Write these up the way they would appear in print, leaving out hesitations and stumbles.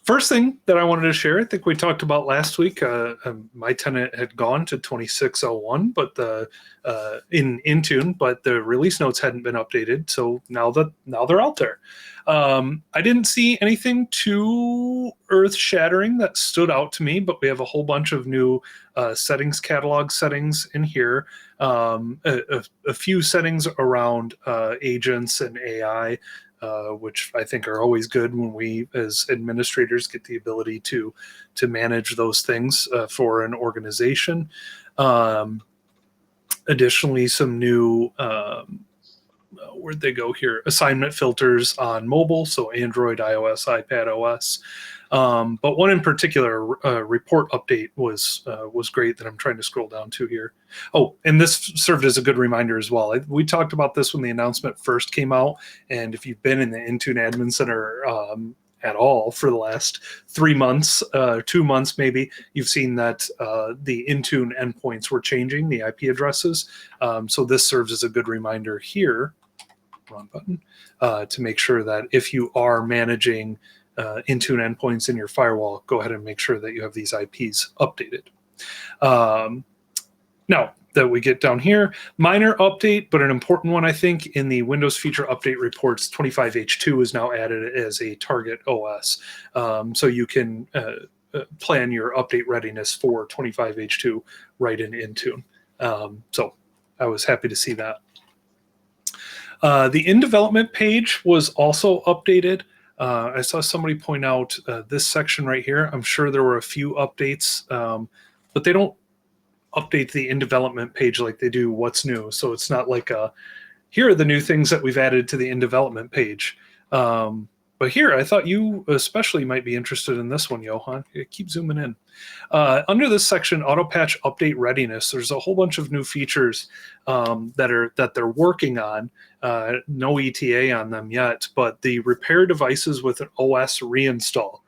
First thing that I wanted to share, I think we talked about last week. My tenant had gone to 2601, but in Intune, but the release notes hadn't been updated. So now they're out there. I didn't see anything too earth-shattering that stood out to me, but we have a whole bunch of new settings, catalog settings in here. A few settings around agents and AI. Which I think are always good when we, as administrators, get the ability to manage those things for an organization. Additionally, some new, where'd they go here? Assignment filters on mobile, so Android, iOS, iPad OS. But one in particular, report update was great that I'm trying to scroll down to here. Oh, and this served as a good reminder as well. We talked about this when the announcement first came out, and if you've been in the Intune Admin Center at all for the last 3 months, 2 months maybe, you've seen that the Intune endpoints were changing, the IP addresses. So this serves as a good reminder here, wrong button, to make sure that if you are managing Intune endpoints in your firewall, go ahead and make sure that you have these IPs updated. Now that we get down here, minor update, but an important one, I think, in the Windows feature update reports, 25H2 is now added as a target OS. So you can plan your update readiness for 25H2 right in Intune. So I was happy to see that. The in-development page was also updated. I saw somebody point out this section right here. I'm sure there were a few updates, but they don't update the in-development page like they do what's new. So it's not like here are the new things that we've added to the in-development page. But here, I thought you especially might be interested in this one, Johan. Keep zooming in. Under this section, Auto Patch Update Readiness, there's a whole bunch of new features that they're working on. No ETA on them yet, but the repair devices with an OS reinstall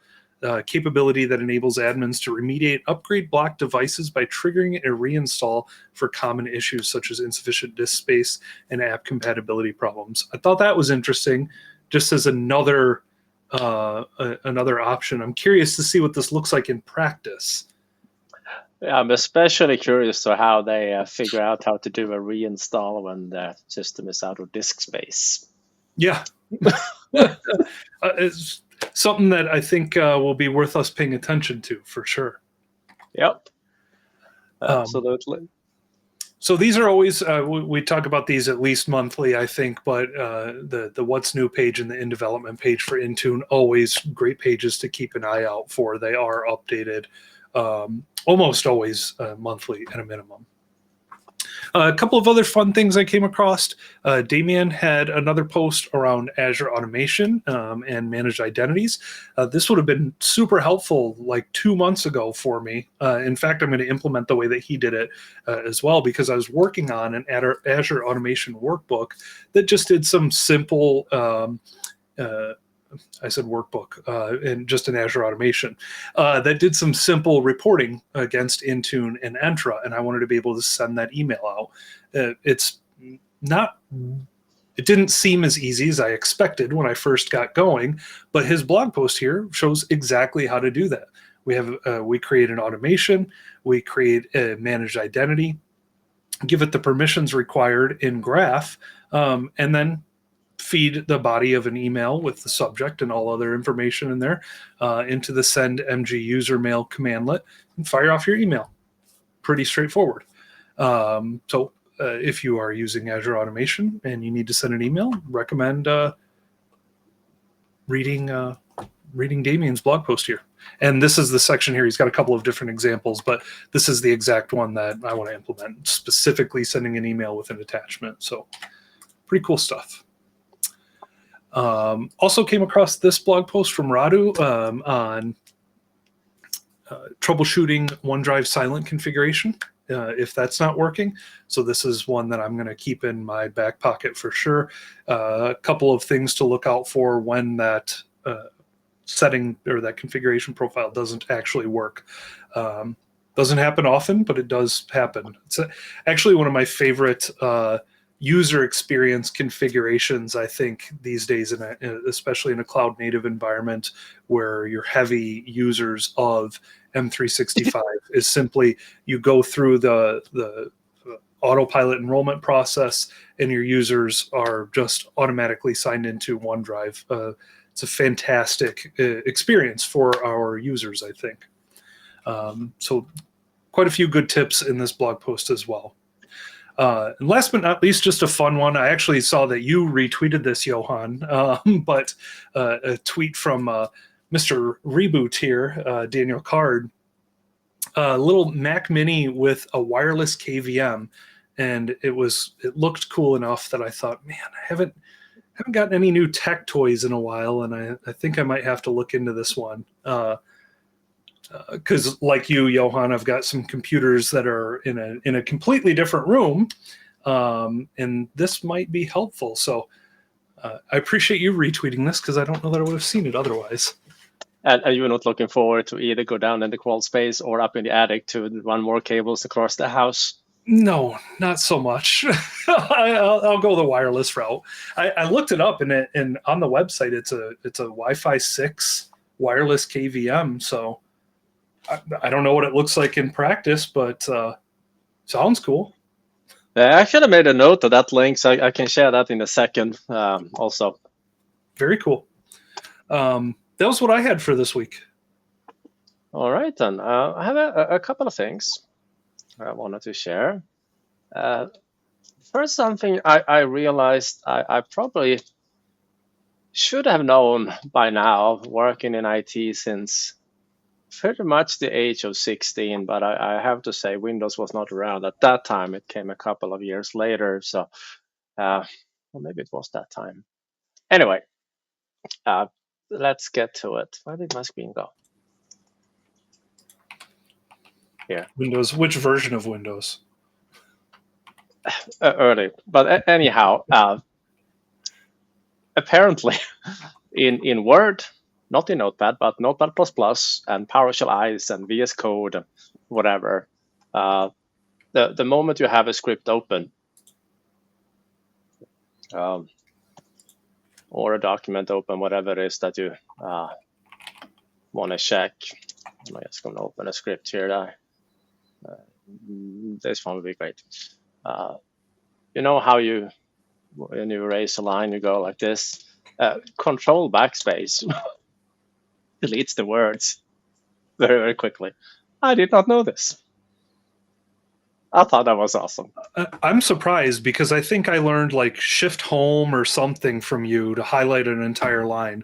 capability that enables admins to remediate upgrade blocked devices by triggering a reinstall for common issues such as insufficient disk space and app compatibility problems. I thought that was interesting, just as another option. I'm curious to see what this looks like in practice. Yeah, I'm especially curious to how they figure out how to do a reinstall when the system is out of disk space. Yeah. It's something that I think will be worth us paying attention to for sure. Yep. Absolutely. So these are always, we talk about these at least monthly, I think, but the What's New page and the In Development page for Intune, always great pages to keep an eye out for. They are updated almost always monthly at a minimum. A couple of other fun things I came across. Damien had another post around Azure Automation and managed identities. This would have been super helpful like 2 months ago for me. In fact, I'm going to implement the way that he did it as well, because I was working on an Azure Automation workbook that just did some simple I said workbook, and just an Azure Automation that did some simple reporting against Intune and Entra, and I wanted to be able to send that email out. It didn't seem as easy as I expected when I first got going, but his blog post here shows exactly how to do that. We create an automation, we create a managed identity, give it the permissions required in Graph, and then feed the body of an email with the subject and all other information in there into the send mg user mail commandlet and fire off your email. Pretty straightforward. So if you are using Azure Automation and you need to send an email, recommend reading Damien's blog post here. And this is the section here. He's got a couple of different examples, but this is the exact one that I want to implement, specifically sending an email with an attachment. So pretty cool stuff. Also came across this blog post from Radu on troubleshooting OneDrive silent configuration if that's not working. So this is one that I'm going to keep in my back pocket for sure. A couple of things to look out for when that setting or that configuration profile doesn't actually work. Doesn't happen often, but it does happen. It's actually one of my favorite user experience configurations, I think, these days, especially in a cloud native environment where you're heavy users of M365, is simply you go through the autopilot enrollment process and your users are just automatically signed into OneDrive. It's a fantastic experience for our users, I think. So quite a few good tips in this blog post as well. And last but not least, just a fun one. I actually saw that you retweeted this, Johan, but a tweet from Mr. Reboot here, Daniel Card, a little Mac Mini with a wireless KVM, and it looked cool enough that I thought, man, I haven't gotten any new tech toys in a while, and I think I might have to look into this one. Because like you, Johan, I've got some computers that are in a completely different room, and this might be helpful. So I appreciate you retweeting this because I don't know that I would have seen it otherwise. And you were not looking forward to either go down in the crawl space or up in the attic to run more cables across the house? No, not so much. I'll go the wireless route. I looked it up, and on the website it's a Wi-Fi 6 wireless KVM. So I don't know what it looks like in practice, but sounds cool. I should have made a note of that link, so I can share that in a second also. Very cool. That was what I had for this week. All right, then. I have a couple of things I wanted to share. First, something I realized I probably should have known by now, working in IT since pretty much the age of 16, but I have to say Windows was not around at that time. It came a couple of years later, so well, maybe it was that time. Anyway, let's get to it. Where did my screen go? Here. Windows. Which version of Windows? Early, but anyhow, apparently in Word, not in Notepad, but Notepad++ and PowerShell Ice and VSCode and whatever, the moment you have a script open or a document open, whatever it is that you want to check, I'm just going to open a script here. This one would be great. You know how when you erase a line, you go like this. Ctrl Backspace deletes the words very, very quickly. I did not know this. I thought that was awesome. I'm surprised because I think I learned like Shift Home or something from you to highlight an entire line.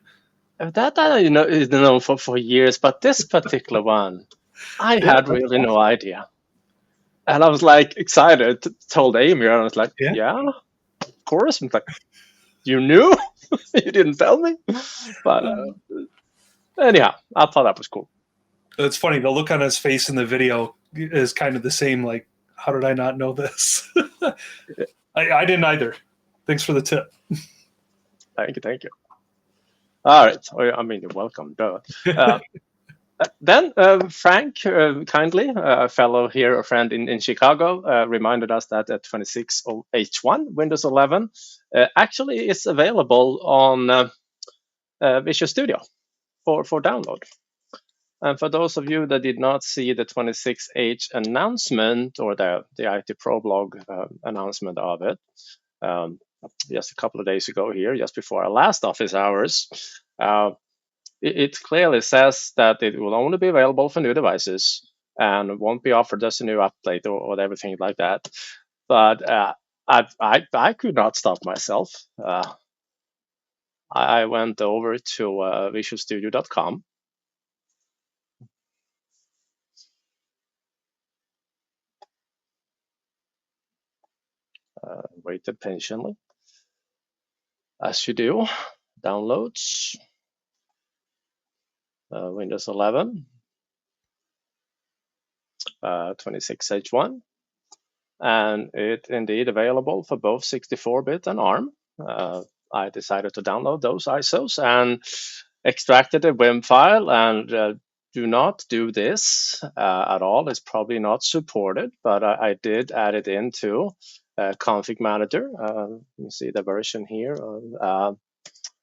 That I know for years, but this particular one, I had really no idea. And I was like excited, told Amy, and I was like, yeah of course. I'm like, you knew? You didn't tell me? But anyhow, I thought that was cool. It's funny. The look on his face in the video is kind of the same. Like, how did I not know this? I didn't either. Thanks for the tip. Thank you. All right. I mean, you're welcome. Then Frank, kindly, a fellow here, a friend in Chicago, reminded us that 26H1 Windows 11 actually is available on Visual Studio for download. And for those of you that did not see the 26H announcement or the IT Pro blog announcement of it, just a couple of days ago here, just before our last office hours, it clearly says that it will only be available for new devices and won't be offered as a new update or everything like that. But I could not stop myself. I went over to visualstudio.com. Waited patiently, as you do. Downloads, Windows 11, 26H1, and it's indeed available for both 64-bit and ARM. I decided to download those ISOs and extracted a WIM file, and do not do this at all. It's probably not supported, but I did add it into config manager. You see the version here.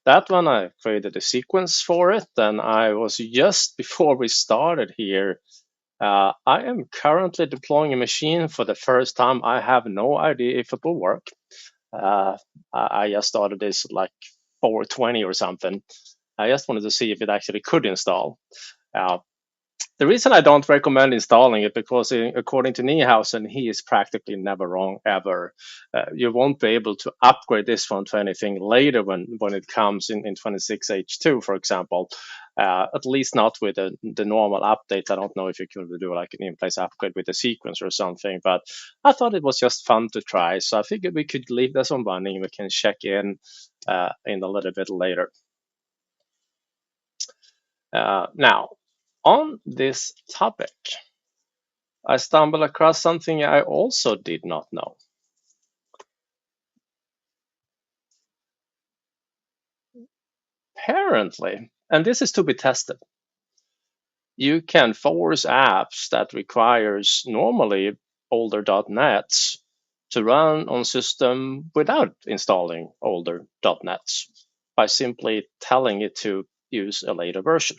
That one, I created a sequence for it, and I was just before we started here. I am currently deploying a machine for the first time. I have no idea if it will work. I just started this like 4:20 or something. I just wanted to see if it actually could install. The reason I don't recommend installing it, because according to Niehausen, he is practically never wrong ever. You won't be able to upgrade this one to anything later when it comes in 26H2, for example. At least not with the normal update. I don't know if you could do like an in-place upgrade with a sequence or something, but I thought it was just fun to try. So I figured we could leave this one running. We can check in a little bit later. Now, on this topic, I stumbled across something I also did not know. Apparently, and this is to be tested, you can force apps that requires normally older .NETs to run on system without installing older .NETs by simply telling it to use a later version.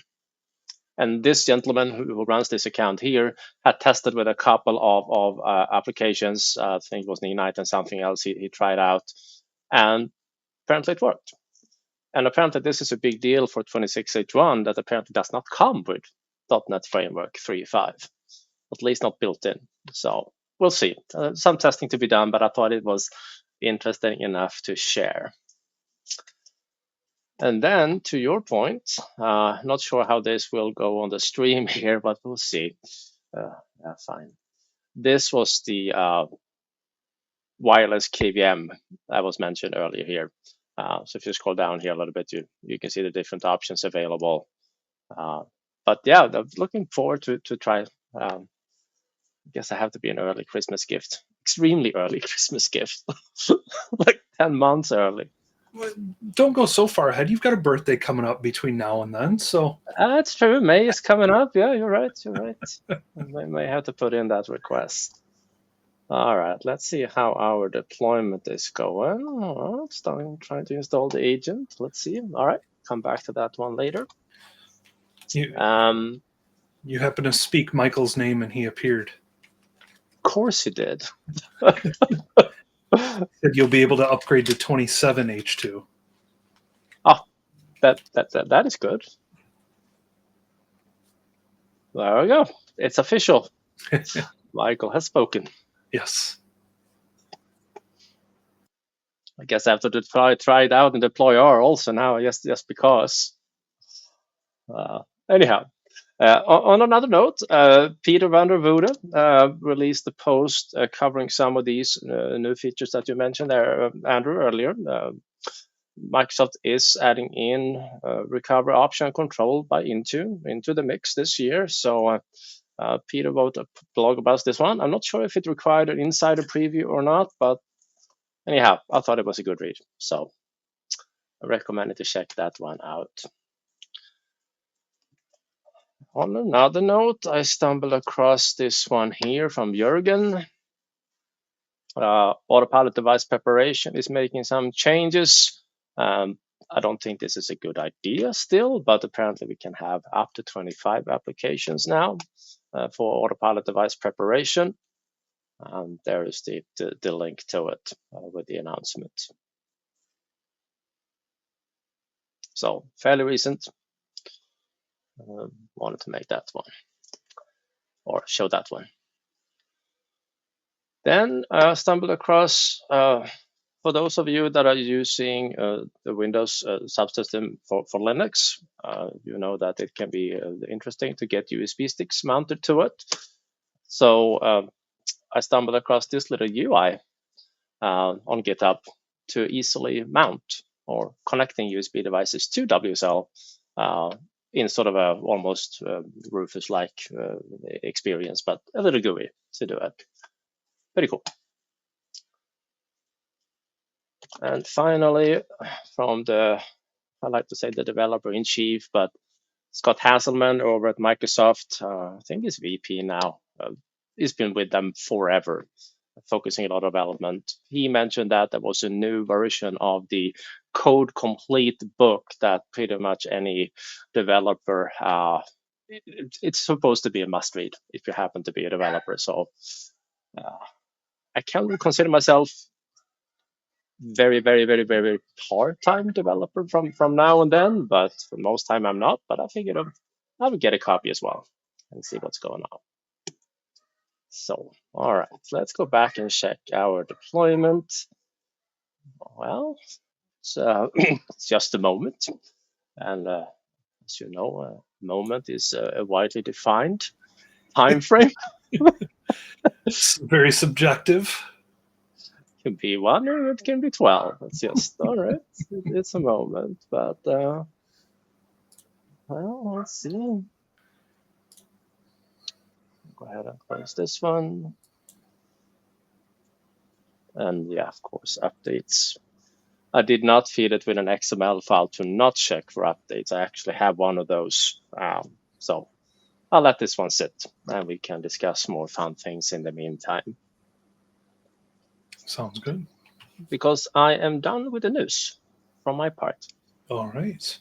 And this gentleman who runs this account here had tested with a couple of applications. I think it was Ninite and something else he tried out. And apparently it worked. And apparently this is a big deal for 26H1 that apparently does not come with .NET Framework 3.5, at least not built in. So we'll see. Some testing to be done, but I thought it was interesting enough to share. And then to your point, not sure how this will go on the stream here, but we'll see. Yeah, fine. This was the wireless KVM that was mentioned earlier here. So if you scroll down here a little bit, you can see the different options available. But yeah, I'm looking forward to try. I guess I have to be an early Christmas gift, extremely early Christmas gift, like 10 months early. Don't go so far ahead. You've got a birthday coming up between now and then, so That's true. May is coming up. Yeah, you're right. You're right. I may have to put in that request. All right, let's see how our deployment is going. All right, starting trying to install the agent. Let's see. All right, come back to that one later. you happen to speak Michael's name and he appeared. Of course he did. Said you'll be able to upgrade to 27H2. Oh, that is good. There we go. It's official. Michael has spoken. Yes. I guess I have to try it out and deploy R also now, just because. Anyhow, on another note, Peter van der Voorde released a post covering some of these new features that you mentioned there, Andrew, earlier. Microsoft is adding in recovery option control by Intune into the mix this year. So Peter wrote a blog about this one. I'm not sure if it required an insider preview or not, but anyhow, I thought it was a good read. So I recommend you to check that one out. On another note, I stumbled across this one here from Jürgen. Autopilot device preparation is making some changes. I don't think this is a good idea still, but apparently we can have up to 25 applications now for autopilot device preparation. There is the link to it with the announcement. So fairly recent. Wanted to make that one or show that one. Then I stumbled across, for those of you that are using the Windows subsystem for Linux, you know that it can be interesting to get USB sticks mounted to it. So I stumbled across this little UI on GitHub to easily mount or connecting USB devices to WSL in sort of a almost Rufus-like experience, but a little GUI to do it. Pretty cool. And finally, from I like to say the developer in chief, but Scott Hasselman over at Microsoft, I think he's VP now. He's been with them forever. focusing a lot of development. He mentioned that there was a new version of the Code Complete book that pretty much any developer, it's supposed to be a must read if you happen to be a developer. So I can consider myself very, very, very, very part-time developer from now and then, but for most time I'm not. But I figured I would get a copy as well and see what's going on. So, all right, let's go back and check our deployment. Well, it's just a moment. And as you know, a moment is a widely defined time frame. It's very subjective. It can be 1 or it can be 12. It's just, all right, it's a moment. But, well, let's see. Go ahead and close this one. And yeah, of course, updates. I did not feed it with an XML file to not check for updates. I actually have one of those. So I'll let this one sit and we can discuss more fun things in the meantime. Sounds good. Because I am done with the news from my part. All right.